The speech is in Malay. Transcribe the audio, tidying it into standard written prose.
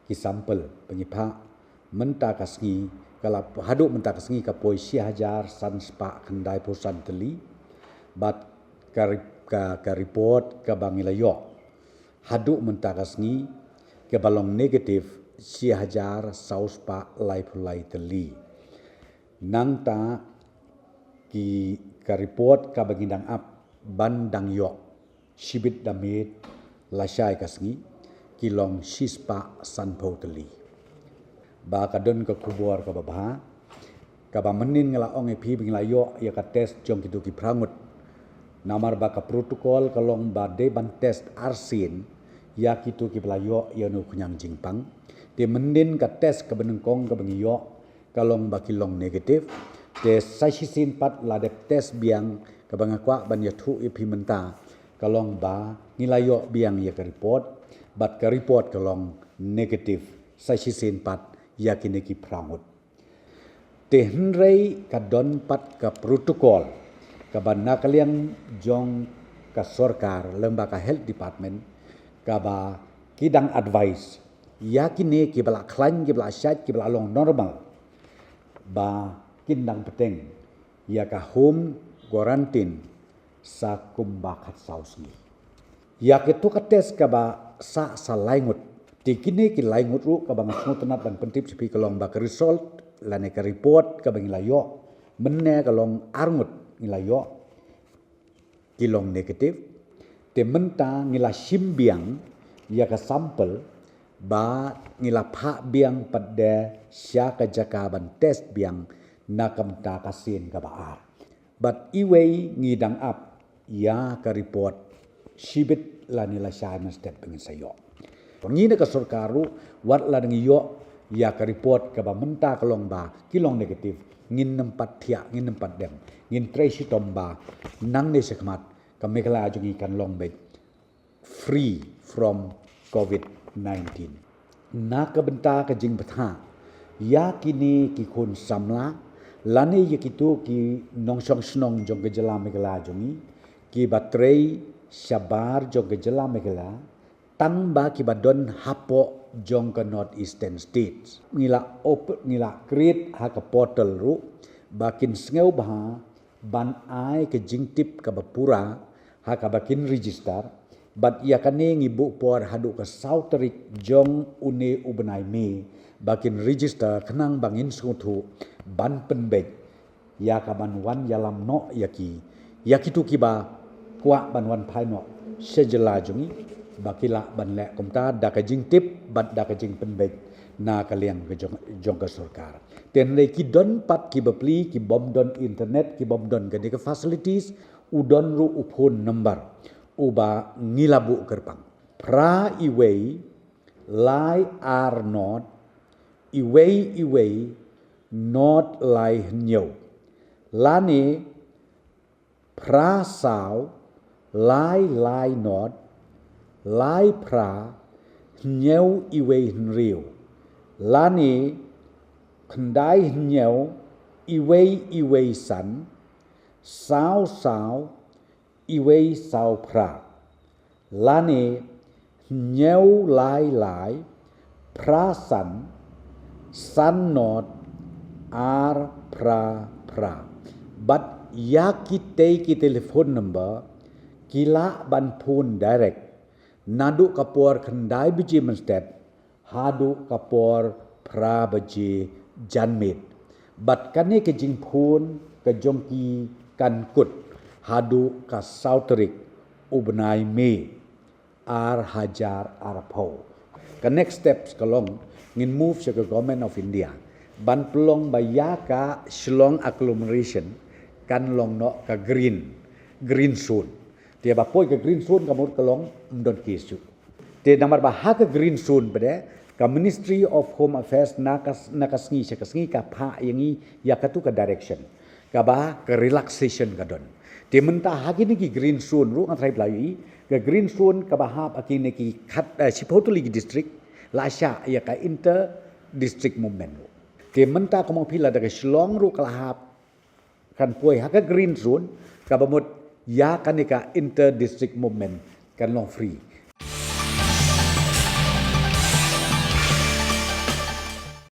ki sampel pengipa menta kasngi kalau haduk menta kasngi ka poisi hajar san spa kendai posan teli bat ka report ka bangilayo haduk menta kasngi ke balong negatif si hajar saus pa lai pulai teli nang ta ki ka report ka bangindang ap bandang yo shibit damit lasai kasngi kilong sispa sanpo teli ba kadon ka kubor ka babha ka ba menin ngala ong epi bingla yo ya ka test jong kitu ki prangut namar ba ka protokol kalong ba de ban test arsin ya kitu ki belayo ya no kunyang jingpang de menin ka test ka benengkong ka bengiyo kalong ba kilong negatif de sasisin pat la de test biang ka bangakwa ban ya thu epi menta kalong ba nilayo biang ya ka report bat ka report kalong negatif sasisin pat ya kini ki prangut te henrei ka don pat ka protokol ka ban nakaliang jong ka sorkar lembaga health department ka ba kidang advice ya kini ki bala klan ki bala syat ki bala long normal ba kindang peteng ya ka home quarantine sa kumbakat sausni ya ke tu ka test ka ba sa laingut ti kini ki laingut ru ka bang smutenat ban pentip sepi kalong ba ka result lane ka report ka bang layo menne kalong arngut ngilayo kilong negatif te menta ngila simbiang ya ka sampel ba ngila pha biang pada sya ka jakaban test biang nakam ta kasin ka ba but iway ngidang up ya ka report shibit la nila sya na step pengin sayo pengina ka sorkaru wat la ngiyo ya ka report ka ba menta kalong ba kilong negatif ngin nempat thia ngin nempat dem ngin tracy tomba nang ne sekmat ka mekla jungi kan long bet free from COVID-19 na ka benta ka jing betha ya kini ki kun samla lani ye kitu ki nongsong snong jong gejala mekla jungi ki batrei sabar jong gejala mekla tang ba ki badon hapo jong ka north eastern states ngila create ha ka portal ru bakin sngeu bah ban ai ke jingtip ka bapura ha ka bakin register bat ya kane ngibu por hadu ka sauterik jong une ubenai me bakin register kenang bangin sutu ban penbek ya ka ban wan yalam no yaki tu kiba kwa ban wan pai no sejela jungi bakila ban le komta da ka jingtip bat da ka jing penbek na kaliang ke jong ka sarkar ten le ki don pat ki bapli ki bom don internet ki bom don ke facilities udon ru upun number uba ngilabu kerpang pra iway lai are not iway not lai nyau lani pra sao lai not lai pra nyau iway nriu lani kendai nyau iway san sao iway sao pra lani nyau lai pra san not ar pra but yakite ki telephone number kila ban phone direct nadu kapor kendai biji menstep hadu kapor pra biji janmit but kane ke jing phone ke jongki kan kut hadu ka sauterik ubnai me ar hajar arpo ka next steps kalong ngin move sa government of India ban pelong bayaka Shillong agglomeration kan long no ka green zone dia bapoi ka green zone kamur kalong mdon kisu te namar ba ha ka green zone bade ka Ministry of Home Affairs nakasngi ka pha yangi yakatu ka direction ka ba ka relaxation ka don te menta hagini ki green zone ru ngatrai blai ka green zone ka ba hap akini ki khat Sipotuli district lasha ya ka inter district movement te menta ko pila daga Shillong ru kalahap kan poi ha ka green zone ka bamut ya kanika inter district movement kan long free